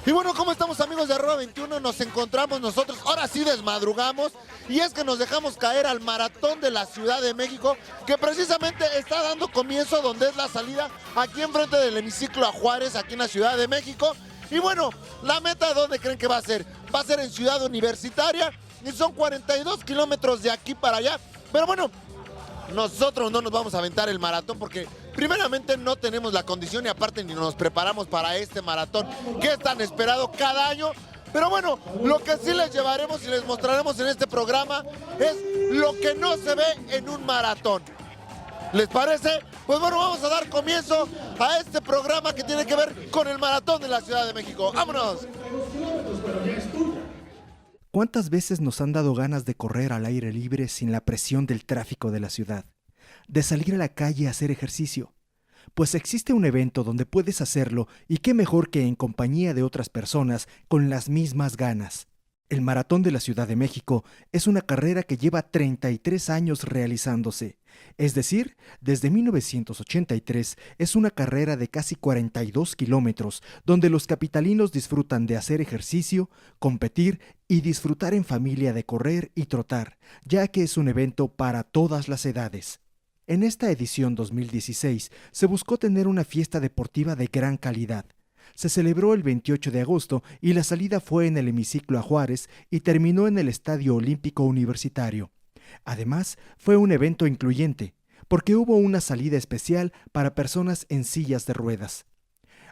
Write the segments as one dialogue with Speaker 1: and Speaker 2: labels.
Speaker 1: Y bueno, ¿cómo estamos, amigos de @21? Nos encontramos nosotros, ahora sí desmadrugamos, y es que nos dejamos caer al Maratón de la Ciudad de México, que precisamente está dando comienzo donde es la salida, aquí enfrente del hemiciclo a Juárez, aquí en la Ciudad de México. Y bueno, la meta, ¿dónde creen que va a ser? Va a ser en Ciudad Universitaria, y son 42 kilómetros de aquí para allá. Pero bueno, nosotros no nos vamos a aventar el maratón porque primeramente no tenemos la condición y aparte ni nos preparamos para este maratón que es tan esperado cada año. Pero bueno, lo que sí les llevaremos y les mostraremos en este programa es lo que no se ve en un maratón. ¿Les parece? Pues bueno, vamos a dar comienzo a este programa que tiene que ver con el maratón de la Ciudad de México. ¡Vámonos!
Speaker 2: ¿Cuántas veces nos han dado ganas de correr al aire libre sin la presión del tráfico de la ciudad? De salir a la calle a hacer ejercicio. Pues existe un evento donde puedes hacerlo y qué mejor que en compañía de otras personas con las mismas ganas. El Maratón de la Ciudad de México es una carrera que lleva 33 años realizándose. Es decir, desde 1983 es una carrera de casi 42 kilómetros donde los capitalinos disfrutan de hacer ejercicio, competir y disfrutar en familia de correr y trotar, ya que es un evento para todas las edades. En esta edición 2016 se buscó tener una fiesta deportiva de gran calidad. Se celebró el 28 de agosto y la salida fue en el hemiciclo a Juárez y terminó en el Estadio Olímpico Universitario. Además, fue un evento incluyente, porque hubo una salida especial para personas en sillas de ruedas.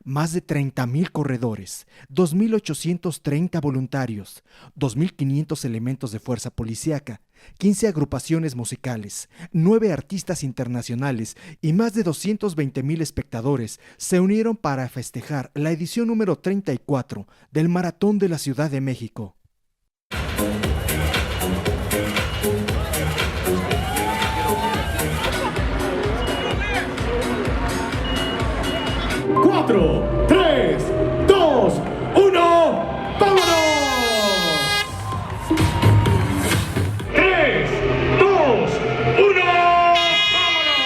Speaker 2: Más de 30,000 corredores, 2,830 voluntarios, 2,500 elementos de fuerza policíaca, 15 agrupaciones musicales, 9 artistas internacionales y más de 220,000 espectadores se unieron para festejar la edición número 34 del Maratón de la Ciudad de México.
Speaker 3: ¡4, 3, 2, 1! ¡Vámonos! 3, 2, 1, ¡vámonos!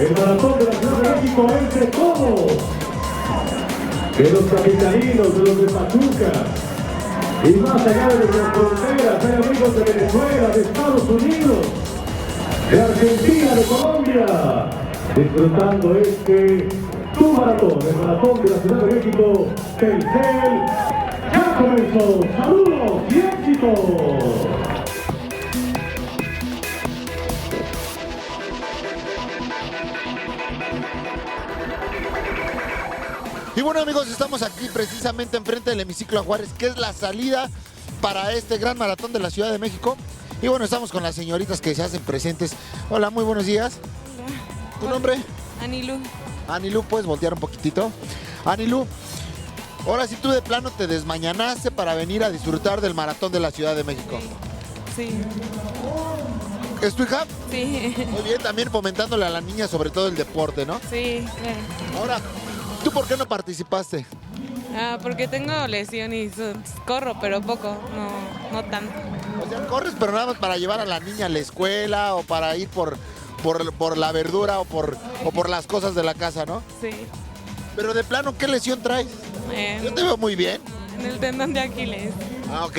Speaker 3: El Maratón de la Ciudad de México es de todos, de los capitalinos, de los de Pachuca, y más allá de nuestras fronteras, hay amigos de Venezuela, de Estados Unidos, de Argentina, de Colombia, disfrutando tu maratón, el Maratón de la Ciudad de México, Telcel, ya comenzó. ¡Saludos y éxitos!
Speaker 1: Y bueno, amigos, estamos aquí precisamente enfrente del hemiciclo a Juárez, que es la salida para este gran maratón de la Ciudad de México. Y bueno, estamos con las señoritas que se hacen presentes. Hola, muy buenos días.
Speaker 4: Hola.
Speaker 1: ¿Tu nombre?
Speaker 4: Anilú.
Speaker 1: Anilú, ¿puedes voltear un poquitito? Anilú, ahora sí tú de plano te desmañanaste para venir a disfrutar del maratón de la Ciudad de México.
Speaker 4: Sí.
Speaker 1: ¿Es tu hija?
Speaker 4: Sí.
Speaker 1: Muy bien, también fomentándole a la niña sobre todo el deporte, ¿no?
Speaker 4: Sí, claro.
Speaker 1: Ahora, ¿tú por qué no participaste?
Speaker 4: Porque tengo lesión y corro, pero poco, no tanto.
Speaker 1: O sea, corres pero nada más para llevar a la niña a la escuela o para ir por la verdura o por las cosas de la casa, ¿no?
Speaker 4: Sí.
Speaker 1: Pero de plano, ¿qué lesión traes? Yo te veo muy bien.
Speaker 4: En el tendón de Aquiles.
Speaker 1: Ah, ok.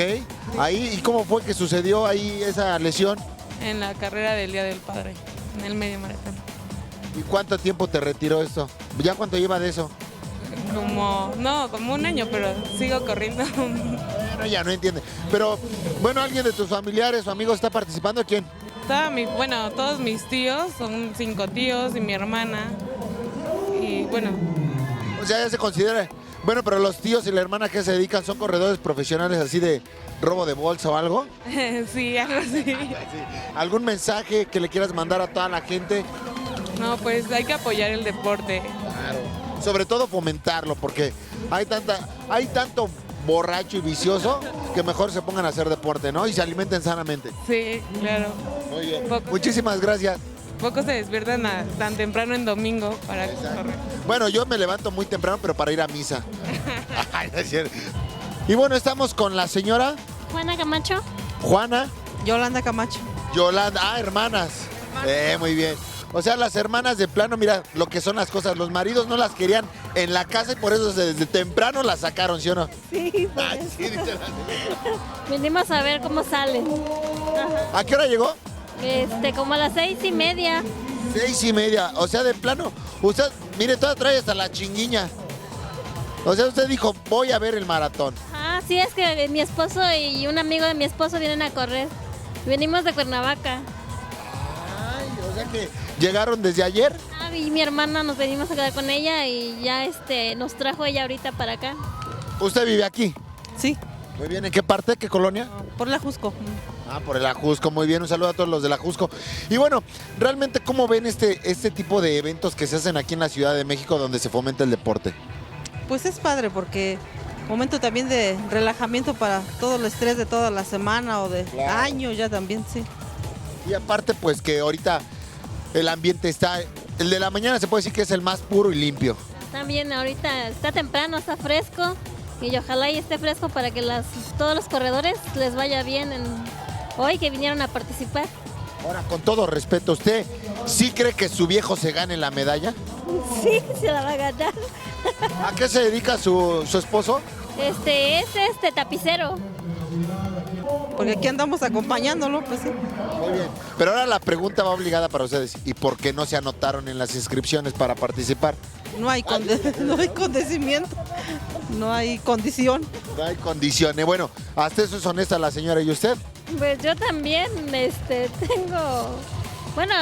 Speaker 1: Ahí, ¿y cómo fue que sucedió ahí esa lesión?
Speaker 4: En la carrera del Día del Padre, en el medio maratón.
Speaker 1: ¿Y cuánto tiempo te retiró esto? ¿Ya cuánto lleva de eso?
Speaker 4: Como un año, pero sigo corriendo.
Speaker 1: Bueno, ya no entiende. Pero, bueno, ¿alguien de tus familiares o amigos está participando? ¿Quién?
Speaker 4: Todos mis tíos, son 5 tíos y mi hermana. Y bueno,
Speaker 1: O sea, ya se considera. Bueno, pero los tíos y la hermana que se dedican son corredores profesionales así de robo de bolsa o algo.
Speaker 4: sí, algo así.
Speaker 1: ¿Algún mensaje que le quieras mandar a toda la gente?
Speaker 4: No, pues hay que apoyar el deporte.
Speaker 1: Claro. Sobre todo fomentarlo, porque hay tanto borracho y vicioso que mejor se pongan a hacer deporte, ¿no? Y se alimenten sanamente.
Speaker 4: Sí, claro.
Speaker 1: Muy bien.
Speaker 4: Poco-
Speaker 1: Muchísimas gracias.
Speaker 4: Pocos se despiertan tan temprano en domingo para correr.
Speaker 1: Bueno, yo me levanto muy temprano, pero para ir a misa. Ay, no es cierto. Y bueno, estamos con la señora
Speaker 5: Juana Camacho.
Speaker 1: Juana,
Speaker 6: Yolanda Camacho.
Speaker 1: Yolanda. Ah, hermanas. Muy bien. O sea, las hermanas de plano, mira lo que son las cosas. Los maridos no las querían en la casa y por eso desde temprano las sacaron, ¿sí o no?
Speaker 5: Sí,
Speaker 1: Ay, sí, dice la señora.
Speaker 5: venimos a ver cómo salen.
Speaker 1: ¿A qué hora llegó?
Speaker 5: Como a las 6:30.
Speaker 1: 6:30. O sea, de plano. Usted, mire, toda trae hasta la chinguiña. O sea, usted dijo, voy a ver el maratón.
Speaker 5: Ah, sí, es que mi esposo y un amigo de mi esposo vienen a correr. Venimos de Cuernavaca.
Speaker 1: Ay, o sea que llegaron desde ayer.
Speaker 5: Ah, y mi hermana nos venimos a quedar con ella y ya nos trajo ella ahorita para acá.
Speaker 1: ¿Usted vive aquí?
Speaker 6: Sí,
Speaker 1: Muy bien, ¿en qué parte? ¿Qué colonia?
Speaker 6: por la Jusco.
Speaker 1: Ah, por el Ajusco, muy bien, un saludo a todos los del Ajusco. Y bueno, realmente, ¿cómo ven este tipo de eventos que se hacen aquí en la Ciudad de México donde se fomenta el deporte?
Speaker 6: Pues es padre porque momento también de relajamiento para todo el estrés de toda la semana o de
Speaker 1: Claro.
Speaker 6: año ya también, sí.
Speaker 1: Y aparte, pues que ahorita el ambiente está, el de la mañana se puede decir que es el más puro y limpio.
Speaker 5: También ahorita está temprano, está fresco y ojalá y esté fresco para que todos los corredores les vaya bien hoy que vinieron a participar.
Speaker 1: Ahora, con todo respeto, ¿usted sí cree que su viejo se gane la medalla?
Speaker 5: Sí, se la va a ganar.
Speaker 1: ¿A qué se dedica su esposo?
Speaker 5: Es tapicero.
Speaker 6: Porque aquí andamos acompañándolo, pues sí.
Speaker 1: Muy bien. Pero ahora la pregunta va obligada para ustedes. ¿Y por qué no se anotaron en las inscripciones para participar?
Speaker 6: No hay, no hay condecimiento, no hay condición.
Speaker 1: No hay condiciones. Bueno, hasta eso es honesta la señora. ¿Y usted?
Speaker 5: Pues yo también tengo, bueno,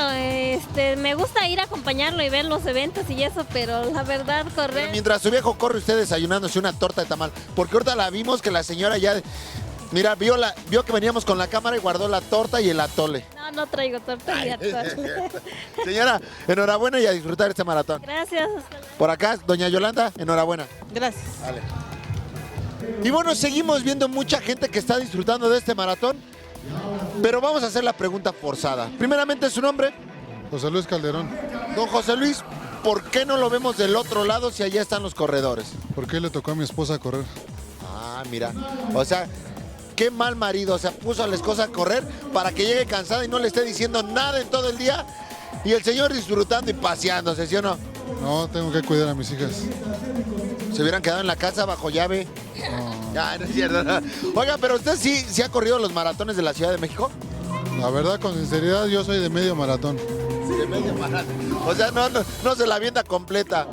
Speaker 5: me gusta ir a acompañarlo y ver los eventos y eso, pero la verdad
Speaker 1: Pero
Speaker 5: correr,
Speaker 1: mientras su viejo corre, usted desayunándose una torta de tamal. Porque ahorita la vimos que la señora ya... Mira, vio que veníamos con la cámara y guardó la torta y el atole.
Speaker 5: no traigo torta ni atole.
Speaker 1: Señora, enhorabuena y a disfrutar este maratón.
Speaker 5: Gracias. Hasta luego.
Speaker 1: Por acá, doña Yolanda, enhorabuena.
Speaker 6: Gracias.
Speaker 1: Y bueno, seguimos viendo mucha gente que está disfrutando de este maratón, pero vamos a hacer la pregunta forzada. Primeramente, ¿su nombre?
Speaker 7: José Luis Calderón,
Speaker 1: Don José Luis, ¿por qué no lo vemos del otro lado si allá están los corredores?
Speaker 7: ¿por qué le tocó a mi esposa correr?
Speaker 1: Ah, mira, o sea, qué mal marido, o sea, puso a la esposa a correr para que llegue cansada y no le esté diciendo nada en todo el día y el señor disfrutando y paseándose, ¿sí o no?
Speaker 7: No, tengo que cuidar a mis hijas.
Speaker 1: Se hubieran quedado en la casa bajo llave. Ah, no es cierto. No. Oiga, pero usted sí ha corrido los maratones de la Ciudad de México.
Speaker 7: La verdad, con sinceridad, yo soy de medio maratón.
Speaker 1: De medio maratón. O sea, no se la avienta completa.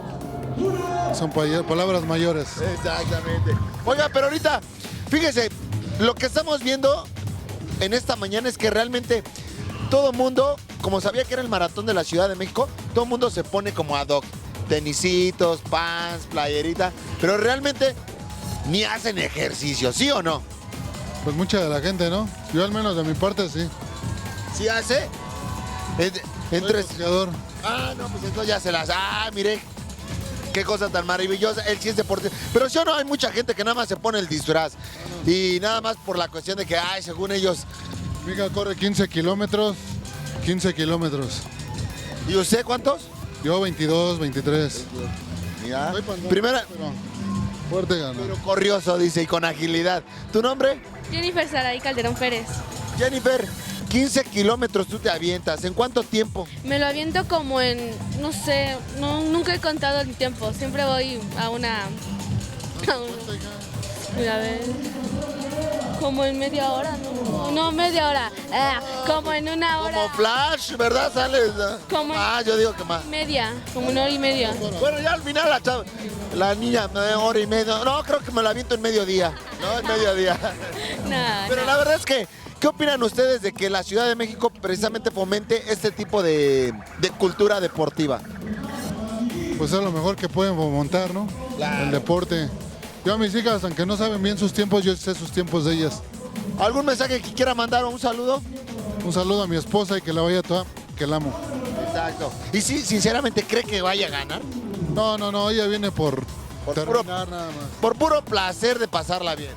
Speaker 7: Son palabras mayores.
Speaker 1: Exactamente. Oiga, pero ahorita, fíjese, lo que estamos viendo en esta mañana es que realmente todo mundo, como sabía que era el maratón de la Ciudad de México, todo mundo se pone como ad hoc. Tenisitos, pants, playerita, pero realmente ni hacen ejercicio, ¿sí o no?
Speaker 7: Pues mucha de la gente, ¿no? Yo al menos de mi parte sí.
Speaker 1: ¿Sí hace?
Speaker 7: Soy
Speaker 1: Entre...
Speaker 7: boxeador.
Speaker 1: Ah, no, pues entonces ya se las... Ah, mire, qué cosa tan maravillosa. Él sí es deporte. Pero sí o no, hay mucha gente que nada más se pone el disfraz. Y nada más por la cuestión de que, ay, según ellos...
Speaker 7: Mi hija corre 15 kilómetros. 15 kilómetros.
Speaker 1: ¿Y usted cuántos?
Speaker 7: Yo 22, 23.
Speaker 1: Mira,
Speaker 7: Soy panzón,
Speaker 1: primera...
Speaker 7: pero fuerte gana.
Speaker 1: Pero corrioso, dice, y con agilidad. ¿Tu nombre?
Speaker 8: Jennifer Saray Calderón Pérez.
Speaker 1: Jennifer, 15 kilómetros tú te avientas. ¿En cuánto tiempo?
Speaker 8: Me lo aviento como en, no sé, nunca he contado el tiempo. Siempre voy a una... Mira, a ver. Como en media hora, no media hora. Como en una hora.
Speaker 1: Como Flash, ¿verdad? Sales.
Speaker 8: Como en-
Speaker 1: Ah, yo digo que más.
Speaker 8: Media, como una hora y media.
Speaker 1: Bueno, ya al final la niña, hora y media. No, creo que me la aviento en mediodía. No, en mediodía.
Speaker 8: Nah,
Speaker 1: Pero
Speaker 8: nah.
Speaker 1: la verdad es que ¿Qué opinan ustedes de que la Ciudad de México precisamente fomente este tipo de cultura deportiva?
Speaker 7: Pues es lo mejor que pueden montar, ¿no?
Speaker 1: Claro.
Speaker 7: El deporte. Yo a mis hijas, aunque no saben bien sus tiempos, yo sé sus tiempos de ellas.
Speaker 1: ¿Algún mensaje que quiera mandar o un saludo?
Speaker 7: Un saludo a mi esposa y que la vaya toda, que la amo.
Speaker 1: Exacto. ¿Y sí, sinceramente cree que vaya a ganar?
Speaker 7: No, ella viene por terminar
Speaker 1: puro-
Speaker 7: nada más.
Speaker 1: Por puro placer de pasarla bien.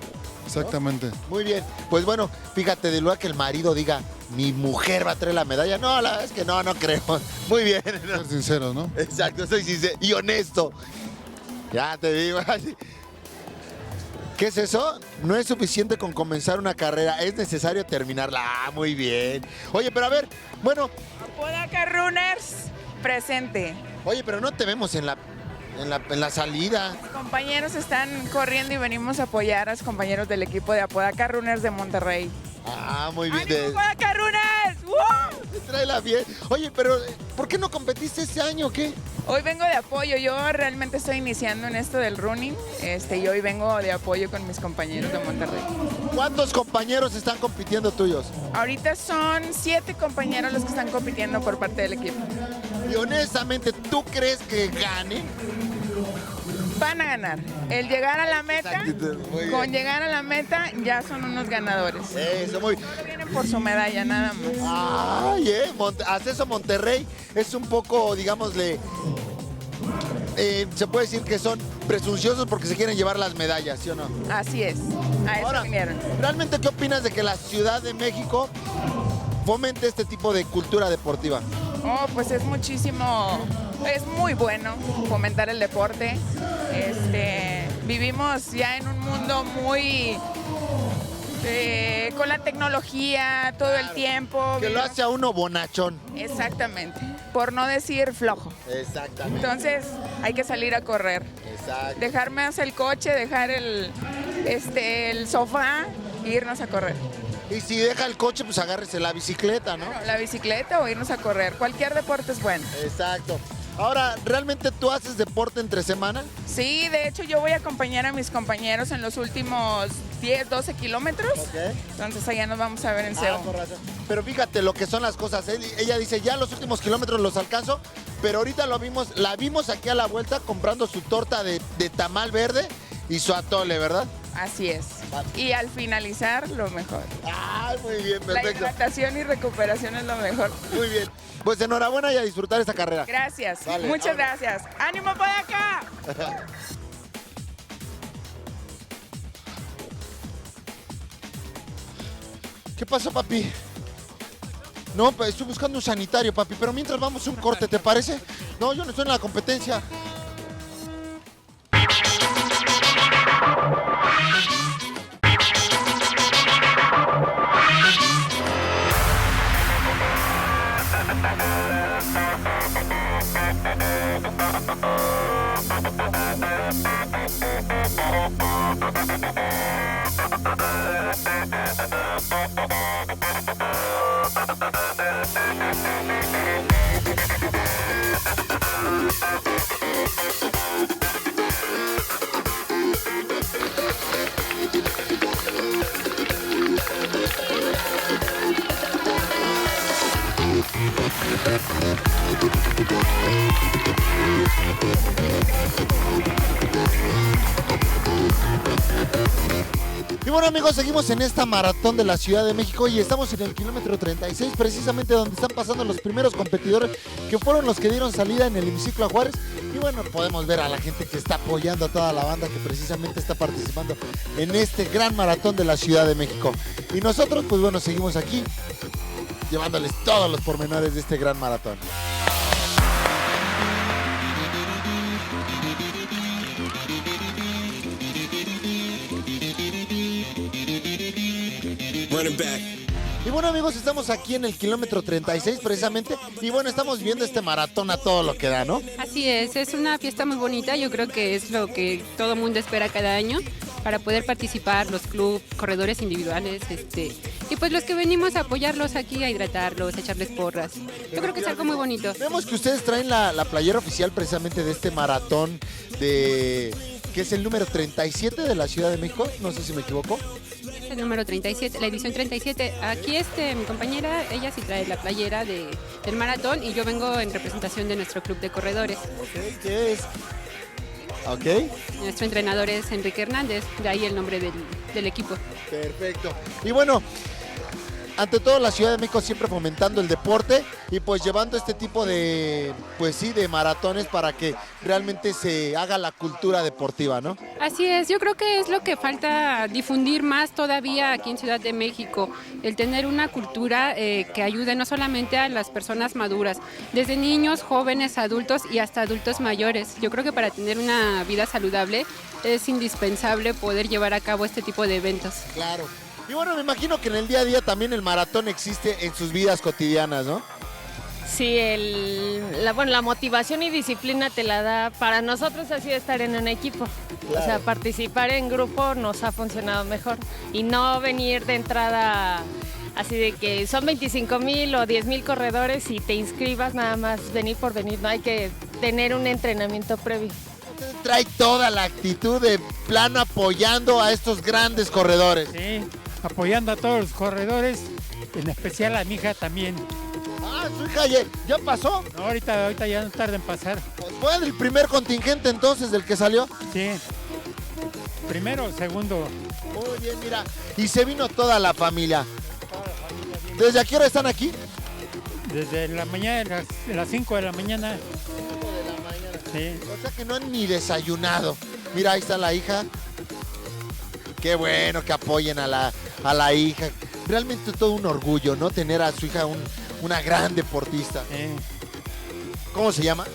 Speaker 7: Exactamente.
Speaker 1: Muy bien. Pues bueno, fíjate, de lugar que el marido diga, mi mujer va a traer la medalla. No, la verdad es que no creo. Muy bien. ¿no?
Speaker 7: Ser sinceros, ¿no?
Speaker 1: Exacto, soy sincero y honesto. Ya te digo. ¿Qué es eso? No es suficiente con comenzar una carrera, es necesario terminarla. Ah, muy bien. Oye, pero a ver, bueno,
Speaker 9: Apodaca Runners, presente.
Speaker 1: oye, pero no te vemos en la salida.
Speaker 9: Compañeros están corriendo y venimos a apoyar a los compañeros del equipo de Apodaca Runners de Monterrey.
Speaker 1: Ah, muy bien.
Speaker 9: ¡Ánimo, Apodaca Runners! ¡Woo!
Speaker 1: Tráela bien. Oye, pero ¿por qué no competiste este año o qué?
Speaker 9: Hoy vengo de apoyo, yo realmente estoy iniciando en esto del running y hoy vengo de apoyo con mis compañeros de Monterrey.
Speaker 1: ¿Cuántos compañeros están compitiendo tuyos?
Speaker 9: Ahorita son 7 compañeros los que están compitiendo por parte del equipo.
Speaker 1: Y honestamente, ¿tú crees que gane?
Speaker 9: Van a ganar. El llegar a la meta,
Speaker 1: Muy bien.
Speaker 9: con llegar a la meta ya son unos ganadores.
Speaker 1: Eso, muy
Speaker 9: Vienen por su medalla nada más.
Speaker 1: Ay, Acceso Monterrey es un poco, digámosle, se puede decir que son presunciosos porque se quieren llevar las medallas, ¿sí o no?
Speaker 9: Así es, a eso
Speaker 1: Ahora,
Speaker 9: vinieron.
Speaker 1: ¿realmente qué opinas de que la Ciudad de México fomente este tipo de cultura deportiva?
Speaker 9: Oh, pues es muy bueno fomentar el deporte. Vivimos ya en un mundo muy con la tecnología todo el tiempo.
Speaker 1: Que lo hace a uno bonachón.
Speaker 9: Exactamente, por no decir flojo.
Speaker 1: Exactamente.
Speaker 9: Entonces hay que salir a correr.
Speaker 1: Exacto.
Speaker 9: Dejar más el coche, dejar el sofá e irnos a correr.
Speaker 1: Y si deja el coche, pues agárrese la bicicleta, ¿no?
Speaker 9: La bicicleta o irnos a correr. Cualquier deporte es bueno.
Speaker 1: Exacto. Ahora, ¿realmente tú haces deporte entre semana?
Speaker 9: Sí, de hecho yo voy a acompañar a mis compañeros en los últimos 10, 12 kilómetros.
Speaker 1: Ok.
Speaker 9: Entonces allá nos vamos a ver en Seúl.
Speaker 1: Por razón. Pero fíjate lo que son las cosas. Ella dice, ya los últimos kilómetros los alcanzo, pero ahorita la vimos aquí a la vuelta comprando su torta de tamal verde y su atole, ¿verdad?
Speaker 9: Así es. Y al finalizar, lo mejor.
Speaker 1: Ay, muy bien,
Speaker 9: La
Speaker 1: perfecto.
Speaker 9: hidratación y recuperación es lo mejor.
Speaker 1: Muy bien. Pues enhorabuena y a disfrutar esta carrera.
Speaker 9: Gracias.
Speaker 1: Vale,
Speaker 9: Muchas
Speaker 1: vámonos.
Speaker 9: gracias. ¡Ánimo para acá!
Speaker 1: ¿Qué pasa, papi? No, pues estoy buscando un sanitario, papi, pero mientras vamos a un corte, ¿te parece? No, yo no estoy en la competencia. Y bueno, amigos, seguimos en esta maratón de la Ciudad de México y estamos en el kilómetro 36, precisamente donde están pasando los primeros competidores que fueron los que dieron salida en el hemiciclo a Juárez. Y bueno, podemos ver a la gente que está apoyando a toda la banda que precisamente está participando en este gran maratón de la Ciudad de México. Y nosotros, pues bueno, seguimos aquí llevándoles todos los pormenores de este gran maratón. Y bueno, amigos, estamos aquí en el kilómetro 36 precisamente y bueno, estamos viendo este maratón a todo lo que da, ¿no?
Speaker 10: Así es una fiesta muy bonita, yo creo que es lo que todo mundo espera cada año para poder participar, los clubes, corredores individuales, y pues los que venimos a apoyarlos aquí, a hidratarlos, a echarles porras. Yo creo que es algo muy bonito.
Speaker 1: Vemos que ustedes traen la playera oficial precisamente de este maratón que es el número 37 de la Ciudad de México, no sé si me equivoco.
Speaker 10: el número 37, la edición 37. Aquí mi compañera, ella sí trae la playera del maratón y yo vengo en representación de nuestro club de corredores.
Speaker 1: Ok, ¿qué es? Ok.
Speaker 10: Nuestro entrenador es Enrique Hernández, de ahí el nombre del equipo.
Speaker 1: Perfecto. Y bueno, ante todo la Ciudad de México siempre fomentando el deporte y pues llevando este tipo de, pues sí, de maratones para que realmente se haga la cultura deportiva, ¿no?
Speaker 10: Así es, yo creo que es lo que falta difundir más todavía aquí en Ciudad de México, el tener una cultura que ayude no solamente a las personas maduras, desde niños, jóvenes, adultos y hasta adultos mayores. Yo creo que para tener una vida saludable es indispensable poder llevar a cabo este tipo de eventos.
Speaker 1: Claro. Y bueno, me imagino que en el día a día también el maratón existe en sus vidas cotidianas, ¿no?
Speaker 11: Sí, la motivación y disciplina te la da. Para nosotros ha sido estar en un equipo. Claro. O sea, participar en grupo nos ha funcionado mejor. Y no venir de entrada así de que son 25,000 o 10,000 corredores y te inscribas nada más venir por venir. No hay que tener un entrenamiento previo.
Speaker 1: Trae toda la actitud de plano apoyando a estos grandes corredores.
Speaker 12: Sí, apoyando a todos los corredores, en especial a mi hija también.
Speaker 1: Ah, su hija ya pasó.
Speaker 12: No, ahorita ya no tarda en pasar.
Speaker 1: Pues fue el primer contingente entonces del que salió.
Speaker 12: Sí, primero o segundo.
Speaker 1: Muy bien, mira, y se vino toda la familia. ¿Desde a qué hora están aquí?
Speaker 12: Desde la mañana, las 5 de la mañana.
Speaker 1: 5 de la mañana.
Speaker 12: Sí.
Speaker 1: O sea que no han ni desayunado. Mira, ahí está la hija. Qué bueno que apoyen a la hija. Realmente todo un orgullo, ¿no? Tener a su hija una gran deportista. ¿Cómo se llama?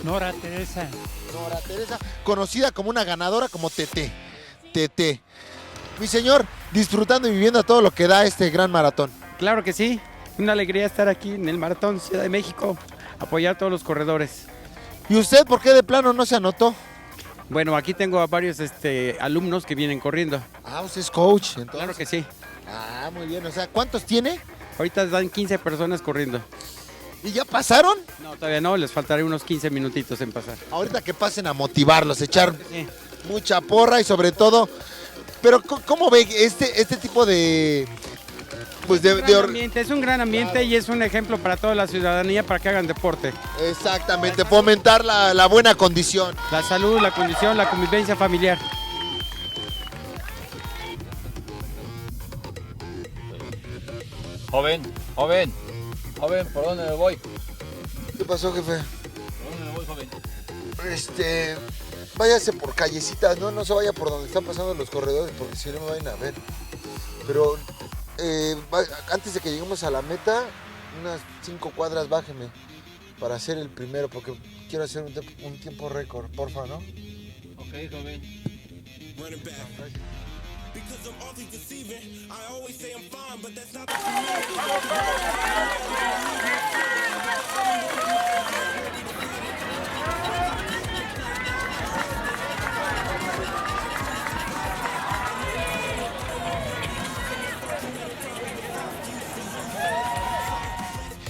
Speaker 12: Nora Teresa.
Speaker 1: Nora Teresa, conocida como una ganadora como Tete. Tete. Mi señor, disfrutando y viviendo todo lo que da este gran maratón.
Speaker 13: Claro que sí. Una alegría estar aquí en el Maratón Ciudad de México, apoyar a todos los corredores.
Speaker 1: ¿Y usted por qué de plano no se anotó?
Speaker 13: Bueno, aquí tengo a varios alumnos que vienen corriendo.
Speaker 1: Ah, usted es coach, entonces.
Speaker 13: Claro que sí.
Speaker 1: Ah, muy bien. O sea, ¿cuántos tiene?
Speaker 13: Ahorita dan 15 personas corriendo.
Speaker 1: ¿Y ya pasaron?
Speaker 13: No, todavía no, les faltaré unos 15 minutitos en pasar.
Speaker 1: Ahorita que pasen a motivarlos, echar mucha porra y sobre todo... Pero, ¿cómo ve este tipo de... Pues
Speaker 13: es un gran ambiente y es un ejemplo para toda la ciudadanía para que hagan deporte.
Speaker 1: Exactamente, fomentar la buena condición.
Speaker 13: La salud, la condición, la convivencia familiar.
Speaker 14: Joven, ¿por dónde me voy?
Speaker 1: ¿Qué pasó, jefe?
Speaker 14: ¿Por dónde me voy, joven?
Speaker 1: Váyase por callecitas, no se vaya por donde están pasando los corredores, porque si no me vayan a ver. Pero antes de que lleguemos a la meta, unas 5 cuadras bájeme para hacer el primero, porque quiero hacer un tiempo récord, porfa, ¿no?
Speaker 14: Ok, joven.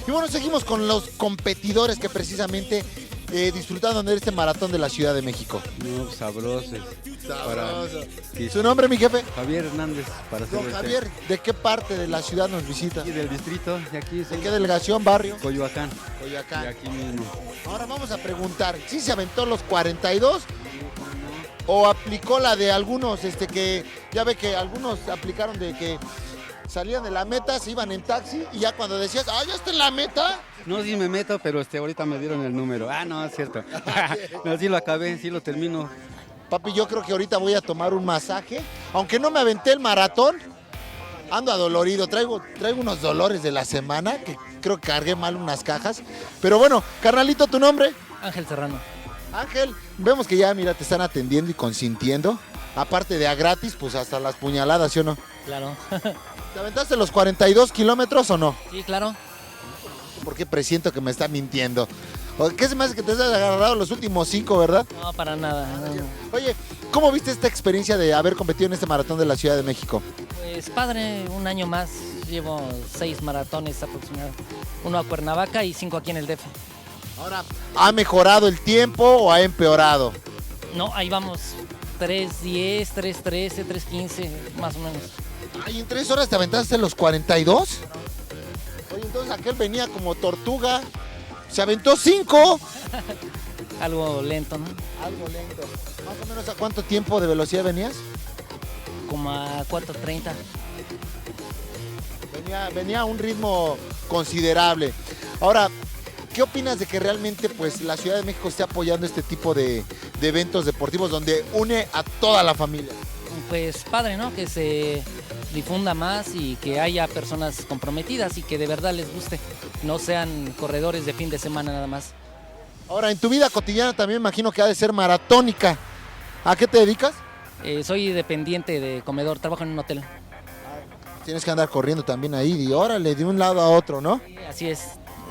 Speaker 1: Y bueno, seguimos con los competidores que precisamente disfrutaron de este maratón de la Ciudad de México.
Speaker 15: No, sabrosos.
Speaker 1: ¿Su nombre, mi jefe?
Speaker 15: Javier Hernández.
Speaker 1: Don Javier, ¿de qué parte de la ciudad nos visita?
Speaker 15: Aquí del distrito, de aquí.
Speaker 1: ¿De qué delegación, barrio?
Speaker 15: Coyoacán.
Speaker 1: Coyoacán.
Speaker 15: De aquí mismo.
Speaker 1: Ahora vamos a preguntar, ¿sí se aventó los 42? ¿O aplicó la de algunos, que ya ve que algunos aplicaron de que salían de la meta, se iban en taxi y ya cuando decías, ya está en la meta?
Speaker 15: No, sí me meto, pero ahorita me dieron el número. No, es cierto. No, sí lo acabé, sí lo termino.
Speaker 1: Papi, yo creo que ahorita voy a tomar un masaje. Aunque no me aventé el maratón, ando adolorido. Traigo unos dolores de la semana, que creo que cargué mal unas cajas. Pero bueno, carnalito, ¿tu nombre?
Speaker 16: Ángel Serrano.
Speaker 1: Ángel, vemos que ya, mira, te están atendiendo y consintiendo. Aparte de a gratis, pues hasta las puñaladas, ¿sí o no?
Speaker 16: Claro.
Speaker 1: ¿Te aventaste los 42 kilómetros o no?
Speaker 16: Sí, claro.
Speaker 1: Porque presiento que me está mintiendo. ¿Qué se me hace que te has agarrado los últimos 5, verdad?
Speaker 16: No, para nada. No.
Speaker 1: Oye, ¿cómo viste esta experiencia de haber competido en este maratón de la Ciudad de México?
Speaker 16: Pues padre, un año más. Llevo 6 maratones aproximadamente. 1 a Cuernavaca y 5 aquí en el DF.
Speaker 1: Ahora, ¿ha mejorado el tiempo o ha empeorado?
Speaker 16: No, ahí vamos. 3:10, 3:13, 3:15, más o menos.
Speaker 1: Ay, ¿en 3 horas te aventaste los 42? Oye, entonces aquel venía como tortuga. Se aventó 5.
Speaker 16: Algo lento, ¿no?
Speaker 1: Algo lento. ¿Más o menos a cuánto tiempo de velocidad venías?
Speaker 16: Como a 4:30.
Speaker 1: Venía a un ritmo considerable. Ahora, ¿qué opinas de que realmente pues la Ciudad de México esté apoyando este tipo de eventos deportivos donde une a toda la familia?
Speaker 16: Pues padre, ¿no? Que se difunda más y que haya personas comprometidas y que de verdad les guste. No sean corredores de fin de semana nada más.
Speaker 1: Ahora, en tu vida cotidiana también me imagino que ha de ser maratónica. ¿A qué te dedicas?
Speaker 16: Soy dependiente de comedor, trabajo en un hotel.
Speaker 1: Tienes que andar corriendo también ahí y órale, de un lado a otro, ¿no?
Speaker 16: Sí, así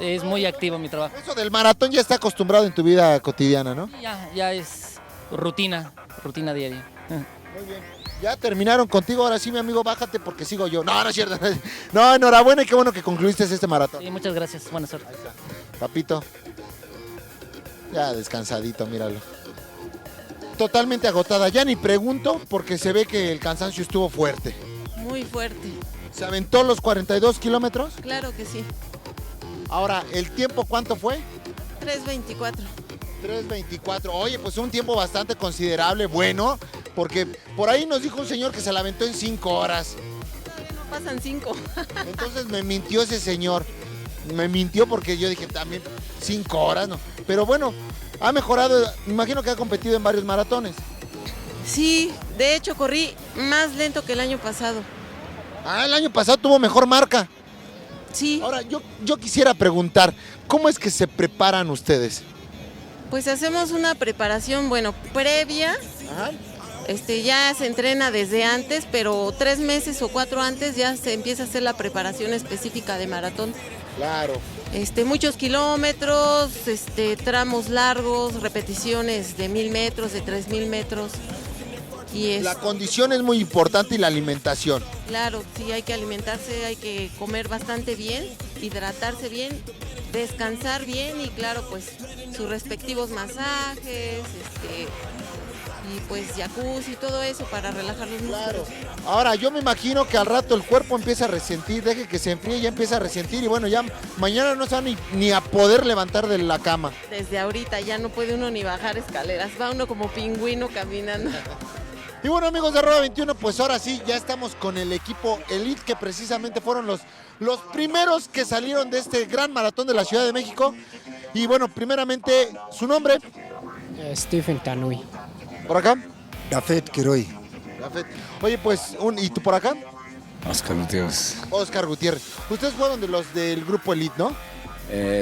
Speaker 16: es muy activo mi trabajo.
Speaker 1: Eso del maratón ya está acostumbrado en tu vida cotidiana, ¿no?
Speaker 16: Sí, ya es rutina diaria.
Speaker 1: Muy bien. Ya terminaron contigo, ahora sí, mi amigo, bájate porque sigo yo. No, no es cierto. No, enhorabuena y qué bueno que concluiste este maratón.
Speaker 16: Sí, muchas gracias, buena suerte.
Speaker 1: Ahí está. Papito, ya descansadito, míralo. Totalmente agotada, ya ni pregunto porque se ve que el cansancio estuvo fuerte.
Speaker 6: Muy fuerte.
Speaker 1: ¿Se aventó los 42 kilómetros?
Speaker 6: Claro que sí.
Speaker 1: Ahora, ¿el tiempo cuánto fue?
Speaker 6: 3:24.
Speaker 1: 3:24. Oye, pues un tiempo bastante considerable, bueno, porque por ahí nos dijo un señor que se la aventó en 5 horas.
Speaker 6: Todavía no pasan 5.
Speaker 1: Entonces me mintió ese señor. Me mintió porque yo dije también 5 horas, ¿no? Pero bueno, ha mejorado, me imagino que ha competido en varios maratones.
Speaker 6: Sí, de hecho corrí más lento que el año pasado.
Speaker 1: Ah, el año pasado tuvo mejor marca.
Speaker 6: Sí.
Speaker 1: Ahora, yo quisiera preguntar, ¿cómo es que se preparan ustedes?
Speaker 6: Pues hacemos una preparación, bueno, previa.
Speaker 1: Ajá.
Speaker 6: Ya se entrena desde antes, pero 3 meses o 4 antes ya se empieza a hacer la preparación específica de maratón.
Speaker 1: Claro.
Speaker 6: Muchos kilómetros, tramos largos, repeticiones de 1000 metros, de 3000 metros.
Speaker 1: La condición es muy importante y la alimentación.
Speaker 6: Claro, sí, hay que alimentarse, hay que comer bastante bien, hidratarse bien, descansar bien y claro, pues sus respectivos masajes, y pues jacuzzi y todo eso para relajar los músculos.
Speaker 1: Claro. Ahora, yo me imagino que al rato el cuerpo empieza a resentir, deje que se enfríe y ya empieza a resentir y bueno, ya mañana no se va ni a poder levantar de la cama.
Speaker 6: Desde ahorita ya no puede uno ni bajar escaleras, va uno como pingüino caminando.
Speaker 1: Y bueno, amigos de Arroba 21, pues ahora sí, ya estamos con el equipo Elite, que precisamente fueron los primeros que salieron de este gran maratón de la Ciudad de México. Y bueno, primeramente, ¿su nombre?
Speaker 17: Stephen Tanui.
Speaker 1: ¿Por acá?
Speaker 17: Jafet Quiroy.
Speaker 1: Jafet. Oye, pues, ¿y tú por acá?
Speaker 18: Oscar Gutiérrez.
Speaker 1: Oscar Gutiérrez. Ustedes fueron de los del grupo Elite, ¿no?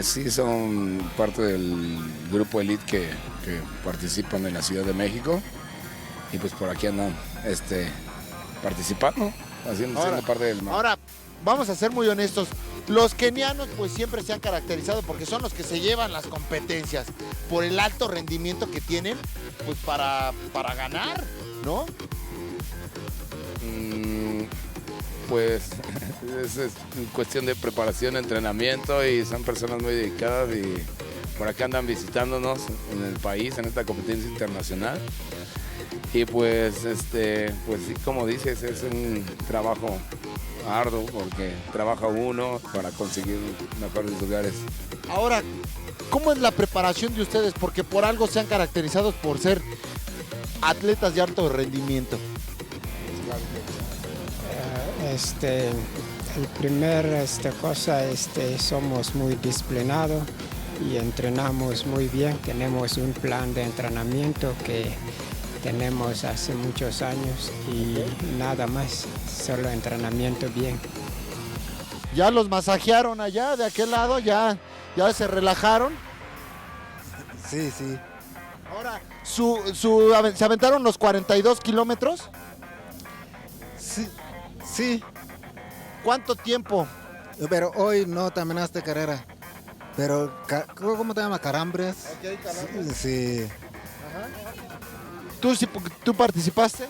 Speaker 18: Sí, son parte del grupo Elite que participan en la Ciudad de México. Y pues por aquí andan participando, siendo parte del mar.
Speaker 1: Ahora, vamos a ser muy honestos. Los kenianos pues siempre se han caracterizado porque son los que se llevan las competencias por el alto rendimiento que tienen pues para ganar, ¿no?
Speaker 18: Pues es cuestión de preparación, entrenamiento y son personas muy dedicadas y por acá andan visitándonos en el país, en esta competencia internacional. Y pues, pues sí, como dices, es un trabajo arduo porque trabaja uno para conseguir mejores lugares.
Speaker 1: Ahora, ¿cómo es la preparación de ustedes? Porque por algo se han caracterizado por ser atletas de alto rendimiento.
Speaker 17: El primer cosa, somos muy disciplinados y entrenamos muy bien. Tenemos un plan de entrenamiento que tenemos hace muchos años y nada más, solo entrenamiento bien.
Speaker 1: ¿Ya los masajearon allá de aquel lado? ¿Ya se relajaron?
Speaker 17: Sí, sí.
Speaker 1: Ahora, ¿se aventaron los 42 kilómetros?
Speaker 17: Sí.
Speaker 1: ¿Cuánto tiempo?
Speaker 17: Pero hoy no terminaste carrera. Pero, ¿cómo te llama? ¿Calambres?
Speaker 1: Ok, calambres.
Speaker 17: Sí.
Speaker 1: ¿Tú participaste?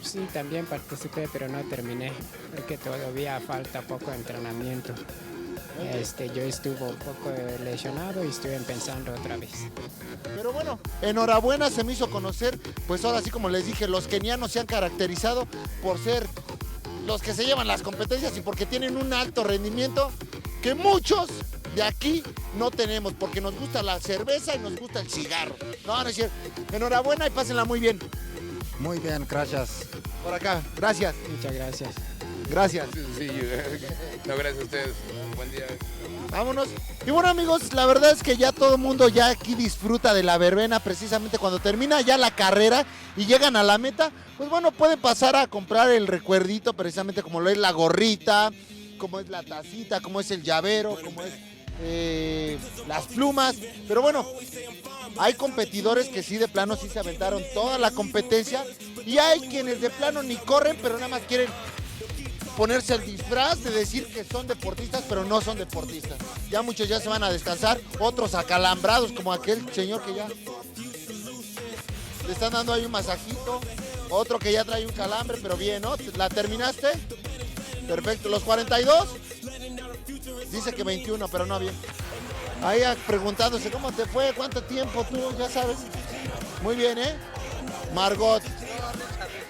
Speaker 17: Sí, también participé, pero no terminé, porque todavía falta poco entrenamiento. Yo estuve un poco lesionado y estoy empezando otra vez.
Speaker 1: Pero bueno, enhorabuena, se me hizo conocer, pues ahora sí como les dije, los kenianos se han caracterizado por ser los que se llevan las competencias y porque tienen un alto rendimiento que muchos de aquí no tenemos, porque nos gusta la cerveza y nos gusta el cigarro. No, no es cierto. Enhorabuena y pásenla muy bien.
Speaker 19: Muy bien, gracias.
Speaker 1: Por acá, gracias.
Speaker 19: Muchas gracias.
Speaker 1: Gracias.
Speaker 18: Sí, no, gracias a ustedes. Buen día.
Speaker 1: Vámonos. Y bueno, amigos, la verdad es que ya todo el mundo ya aquí disfruta de la verbena, precisamente cuando termina ya la carrera y llegan a la meta, pues bueno, pueden pasar a comprar el recuerdito, precisamente como lo es la gorrita, como es la tacita, como es el llavero, como es las plumas. Pero bueno, hay competidores que sí de plano sí se aventaron toda la competencia y hay quienes de plano ni corren, pero nada más quieren ponerse el disfraz de decir que son deportistas, pero no son deportistas. Ya muchos ya se van a descansar, otros acalambrados, como aquel señor que ya le están dando ahí un masajito, otro que ya trae un calambre, pero bien, ¿no? ¿La terminaste? Perfecto. ¿Los 42? Dice que 21, pero no bien. Ahí preguntándose, ¿cómo te fue? ¿Cuánto tiempo tú? Ya sabes. Muy bien, ¿eh? Margot.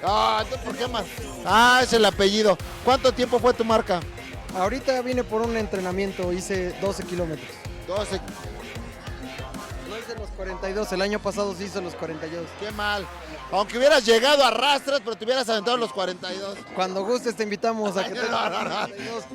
Speaker 1: Ah, ¿por qué más? Ah, es el apellido. ¿Cuánto tiempo fue tu marca?
Speaker 20: Ahorita vine por un entrenamiento, hice 12 kilómetros.
Speaker 1: 12.
Speaker 20: No hice los 42, el año pasado sí hice los 42.
Speaker 1: Qué mal. Aunque hubieras llegado a rastras, pero te hubieras aventado los 42.
Speaker 20: Cuando gustes te invitamos a que te...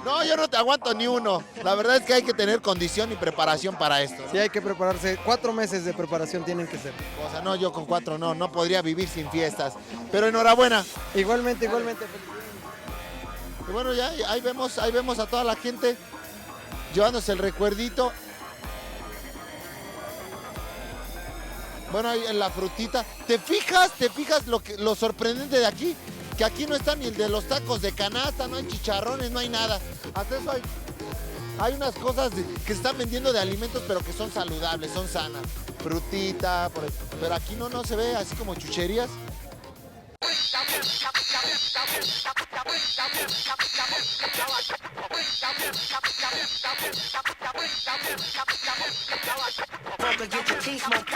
Speaker 1: No, yo no te aguanto ni uno. La verdad es que hay que tener condición y preparación para esto, ¿no?
Speaker 20: Sí, hay que prepararse. 4 meses de preparación tienen que ser.
Speaker 1: O sea, no, yo con 4 no podría vivir sin fiestas. Pero enhorabuena.
Speaker 20: Igualmente.
Speaker 1: Y bueno, ya ahí vemos a toda la gente llevándose el recuerdito. Bueno, ahí en la frutita. ¿Te fijas lo sorprendente de aquí? Que aquí no está ni el de los tacos de canasta, no hay chicharrones, no hay nada. Hasta eso hay unas cosas que se están vendiendo de alimentos, pero que son saludables, son sanas. Frutita, pero aquí no se ve así como chucherías.
Speaker 21: Get your teeth smoking.